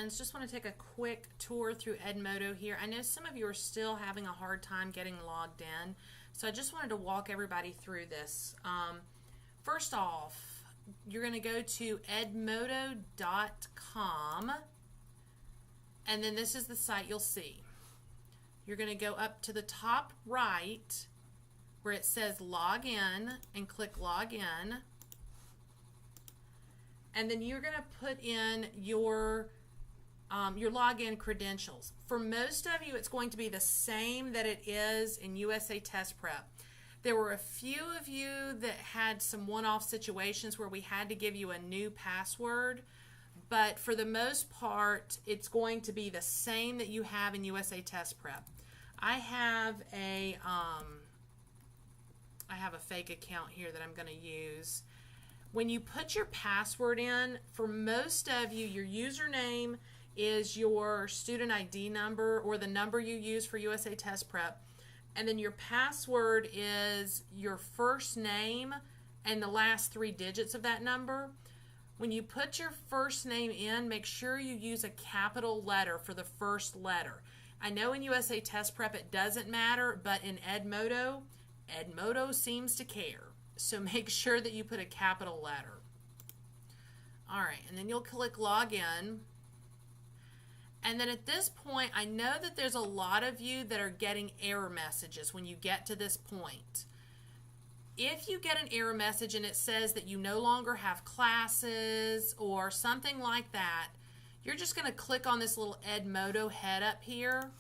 friends. Just want to take a quick tour through Edmodo here. I know some of you are still having a hard time getting logged in, so I just wanted to walk everybody through this. First off, you're going to go to edmodo.com, and then this is the site you'll see. You're going to go up to the top right where it says log in and click log in. And then you're going to put in your login credentials. For most of you, it's going to be the same that it is in USA Test Prep. There were a few of you that had some one-off situations where we had to give you a new password, but for the most part, it's going to be the same that you have in USA Test Prep. I have a fake account here that I'm going to use. When you put your password in, for most of you, your username is your student ID number or the number you use for USA Test Prep. And then your password is your first name and the last 3 digits of that number. When you put your first name in, make sure you use a capital letter for the first letter. I know in USA Test Prep it doesn't matter, but in Edmodo seems to care. So make sure that you put a capital letter. All right, and then you'll click login. And then at this point, I know that there's a lot of you that are getting error messages when you get to this point. If you get an error message and it says that you no longer have classes or something like that, you're just going to click on this little Edmodo head up here,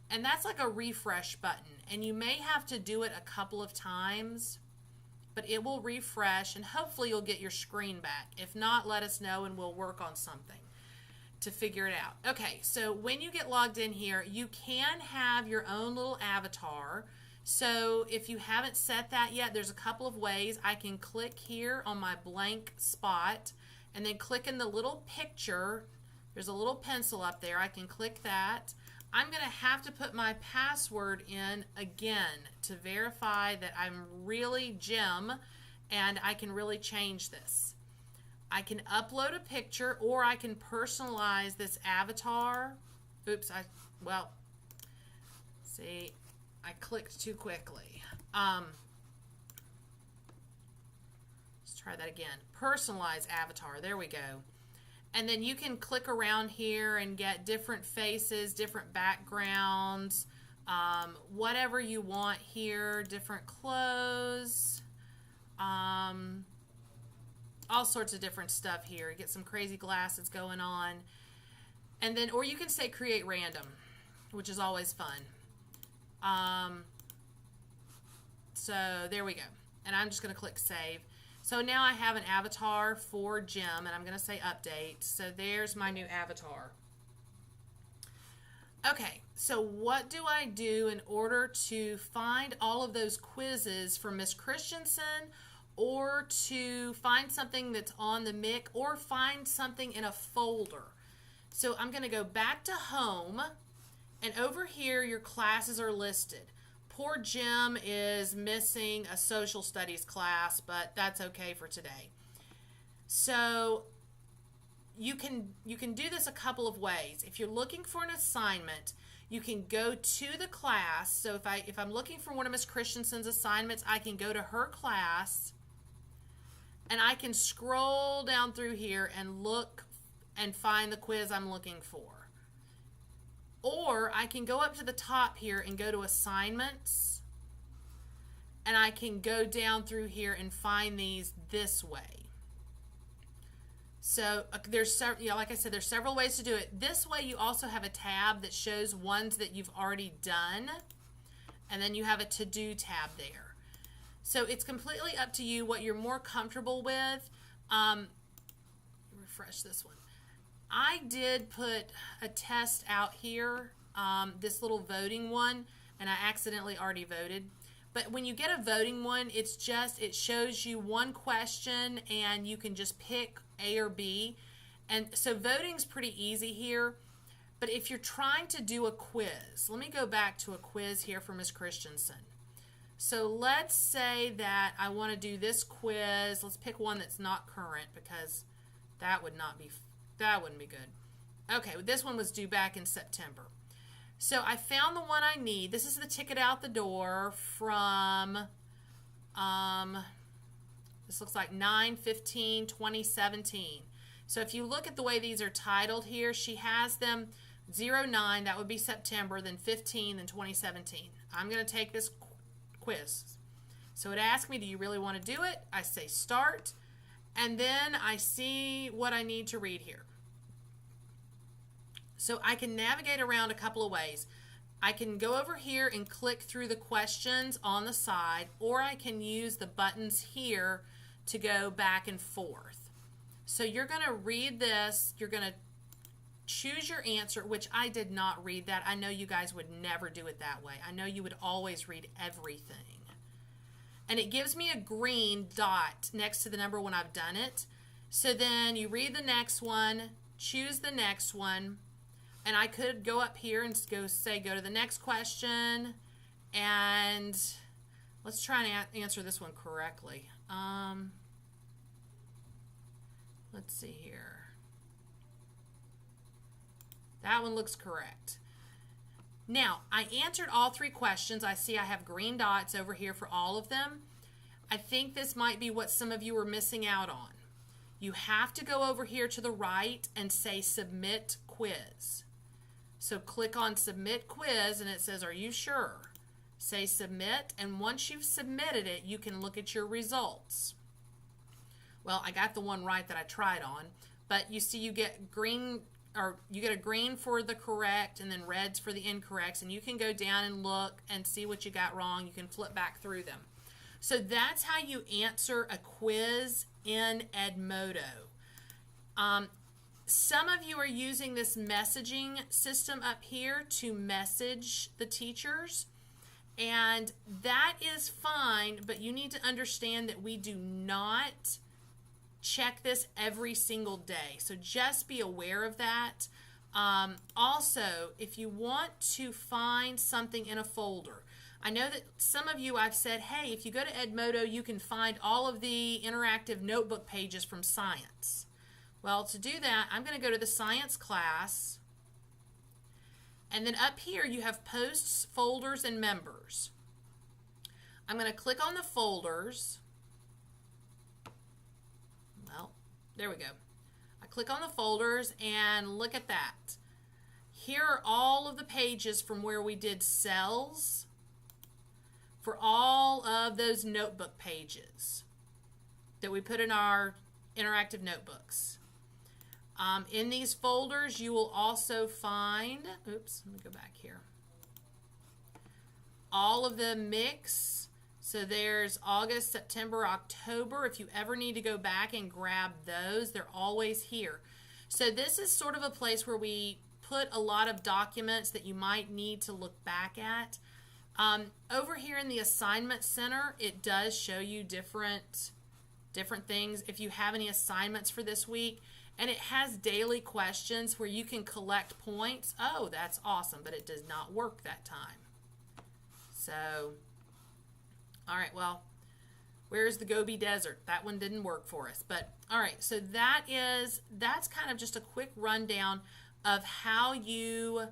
and that's like a refresh button. And you may have to do it a couple of times, but it will refresh and hopefully you'll get your screen back. If not, let us know and we'll work on something to figure it out. Okay, so when you get logged in here, you can have your own little avatar. So if you haven't set that yet, there's a couple of ways. I can click here on my blank spot and then click in the little picture. There's a little pencil up there. I can click that. I'm going to have to put my password in again to verify that I'm really Jim and I can really change this. I can upload a picture or I can personalize this avatar. Oops, see, I clicked too quickly. Let's try that again. Personalize avatar, there we go. And then you can click around here and get different faces, different backgrounds, whatever you want here, different clothes, all sorts of different stuff here. Get some crazy glasses going on. And then, or you can say create random, which is always fun. So there we go. And I'm just going to click save. So now I have an avatar for Jim, and I'm going to say update. So there's my new avatar. Okay, so what do I do in order to find all of those quizzes from Miss Christensen, or to find something that's on the MIC, or find something in a folder? So I'm going to go back to home, and over here your classes are listed. Poor Jim is missing a social studies class, but that's okay for today. So you can do this a couple of ways. If you're looking for an assignment, you can go to the class. So if I'm looking for one of Miss Christensen's assignments, I can go to her class and I can scroll down through here and look and find the quiz I'm looking for. Or I can go up to the top here and go to assignments, and I can go down through here and find these this way. So there's, like I said, there's several ways to do it. This way you also have a tab that shows ones that you've already done, and then you have a to-do tab there. So it's completely up to you what you're more comfortable with. Refresh this one. I did put a test out here, this little voting one, and I accidentally already voted. But when you get a voting one, it shows you one question and you can just pick A or B. And so voting's pretty easy here. But if you're trying to do a quiz, let me go back to a quiz here for Miss Christensen. So let's say that I want to do this quiz. Let's pick one that's not current because that wouldn't be good. Okay, this one was due back in September. So I found the one I need. This is the ticket out the door from, this looks like 9/15/2017. So if you look at the way these are titled here, she has them 09, that would be September, then 15, then 2017. I'm going to take this quiz. So it asks me, do you really want to do it? I say start, and then I see what I need to read here. So I can navigate around a couple of ways. I can go over here and click through the questions on the side, or I can use the buttons here to go back and forth. So you're going to read this, you're going to choose your answer, which I did not read that. I know you guys would never do it that way. I know you would always read everything. And it gives me a green dot next to the number when I've done it. So then you read the next one, choose the next one, and I could go up here and go to the next question, and let's try and answer this one correctly. Let's see here. That one looks correct. Now, I answered all 3 questions. I see I have green dots over here for all of them. I think this might be what some of you are missing out on. You have to go over here to the right and say Submit Quiz. So click on Submit Quiz, and it says, are you sure? Say Submit, and once you've submitted it, you can look at your results. Well, I got the one right that I tried on, but you see you get green, or you get a green for the correct and then reds for the incorrects, and you can go down and look and see what you got wrong. You can flip back through them. So that's how you answer a quiz in Edmodo. Some of you are using this messaging system up here to message the teachers, and that is fine, but you need to understand that we do not check this every single day. So just be aware of that. Also, if you want to find something in a folder, I know that some of you I've said, hey, if you go to Edmodo, you can find all of the interactive notebook pages from science. Well, to do that, I'm going to go to the science class, and then up here you have posts, folders, and members. I'm going to click on the folders. Well, there we go. I click on the folders, and look at that. Here are all of the pages from where we did cells for all of those notebook pages that we put in our interactive notebooks. In these folders, you will also find, oops, let me go back here, all of the mix. So there's August, September, October. If you ever need to go back and grab those, they're always here. So this is sort of a place where we put a lot of documents that you might need to look back at. Over here in the assignment center, it does show you different things if you have any assignments for this week. And it has daily questions where you can collect points. Oh, that's awesome, but it does not work that time. So, all right, well, where's the Gobi Desert? That one didn't work for us. But, all right, so that's kind of just a quick rundown of how you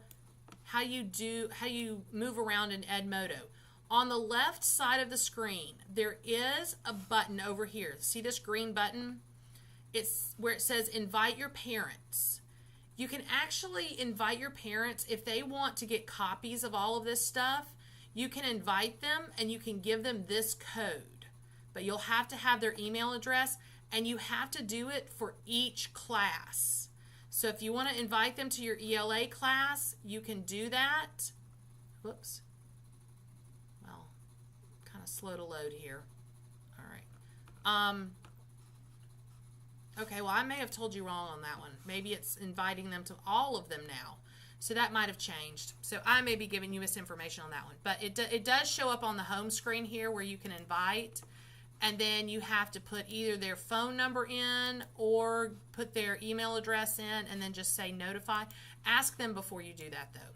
move around in Edmodo. On the left side of the screen, there is a button over here. See this green button? It's where it says invite your parents. You can actually invite your parents if they want to get copies of all of this stuff. You can invite them and you can give them this code. But you'll have to have their email address, and you have to do it for each class. So if you want to invite them to your ELA class, you can do that. Whoops. Well, kind of slow to load here. All right. Okay, well, I may have told you wrong on that one. Maybe it's inviting them to all of them now. So that might have changed. So I may be giving you misinformation on that one. But it does show up on the home screen here where you can invite. And then you have to put either their phone number in or put their email address in and then just say notify. Ask them before you do that, though.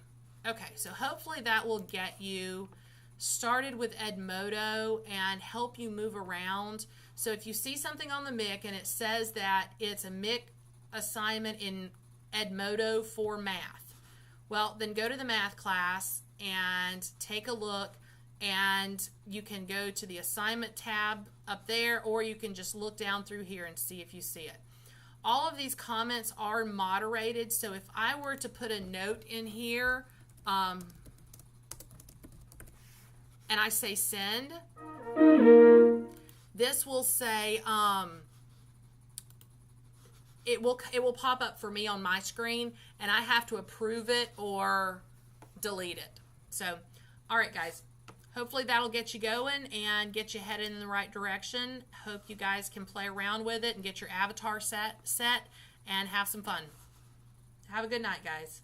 Okay, so hopefully that will get you started with Edmodo and help you move around. So if you see something on the MIC and it says that it's a MIC assignment in Edmodo for math. Well, then go to the math class and take a look, and you can go to the assignment tab up there, or you can just look down through here and see if you see it. All of these comments are moderated, so if I were to put a note in here, and I say send, this will say, it will pop up for me on my screen, and I have to approve it or delete it. So, all right, guys. Hopefully that'll get you going and get you headed in the right direction. Hope you guys can play around with it and get your avatar set and have some fun. Have a good night, guys.